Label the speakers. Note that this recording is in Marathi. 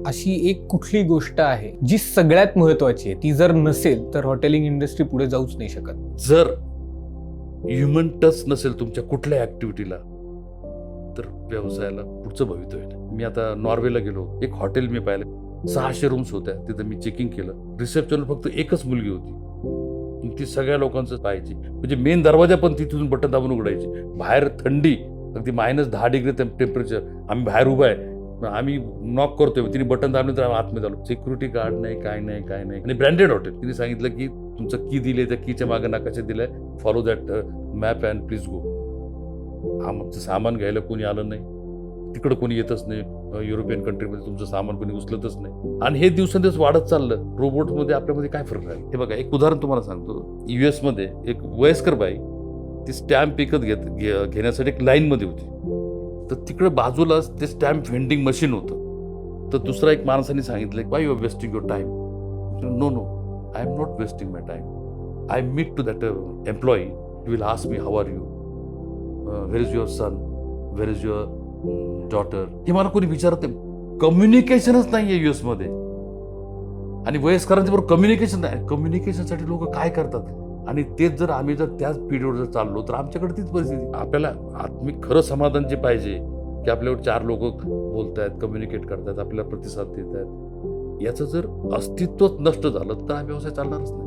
Speaker 1: अशी एक कुठली गोष्ट आहे जी सगळ्यात महत्वाची आहे, ती जर नसेल तर हॉटेलिंग इंडस्ट्री पुढे जाऊच नाही शकत?
Speaker 2: जर ह्युमन टच नसेल तुमच्या कुठल्या ऍक्टिव्हिटीला तर व्यवसायाला पुढचं भवितव्य नाही. मी आता नॉर्वेला गेलो, एक हॉटेल मी पाहिलं, 600 रूम्स होत्या. तिथं मी चेकिंग केलं, रिसेप्शनला फक्त एकच मुलगी होती. ती सगळ्या लोकांचं पाहायची, म्हणजे मेन दरवाजा पण तिथून बटन दाबून उघडायची. बाहेर थंडी, अगदी -10 डिग्री टेम्परेचर, आम्ही बाहेर उभा आहे, आम्ही नॉक करतोय, तिने बटन दाबलं तर आम्ही आतमध्ये आलो. सिक्युरिटी गार्ड नाही, काय नाही. आणि ब्रँडेड हॉटेल. तिने सांगितलं की तुमचं की दिले, त्या कीच्या मागे नकाशा दिलाय, follow that map and please go. आमचं सामान घ्यायला कोणी आलं नाही, तिकडं कोणी येतच नाही. युरोपियन कंट्रीमध्ये तुमचं सामान कोणी उचलतच नाही. आणि हे दिवसेंदिवस वाढत चाललं. रोबोटमध्ये आपल्यामध्ये काय फरक आहे? हे बघा, एक उदाहरण तुम्हाला सांगतो. US मध्ये एक वयस्कर बाई, ती स्टॅम्प विकत घेण्यासाठी एक लाईनमध्ये होती. तर तिकडे बाजूलाच ते स्टॅम्प व्हेंडिंग मशीन होतं. तर दुसरा एक माणसाने सांगितलं, why you are wasting your time? No, I am not wasting my time. I meet to that employee, he will ask me how are you, where is your son, where is your daughter. हे मला कोणी विचारत नाही. कम्युनिकेशनच नाहीये US मध्ये. आणि वयस्करांच्या बरोबर कम्युनिकेशन नाही. कम्युनिकेशनसाठी लोक काय करतात? आणि तेच जर आम्ही त्याच पिढीवर जर चाललो तर आमच्याकडे तीच परिस्थिती. आपल्याला आत्मिक खरं समाधान जे पाहिजे की आपल्यावर 4 लोक बोलतायत, कम्युनिकेट करतायत, आपल्याला प्रतिसाद देत आहेत, याचं जर अस्तित्वच नष्ट झालं तर हा व्यवसाय चालणारच नाही.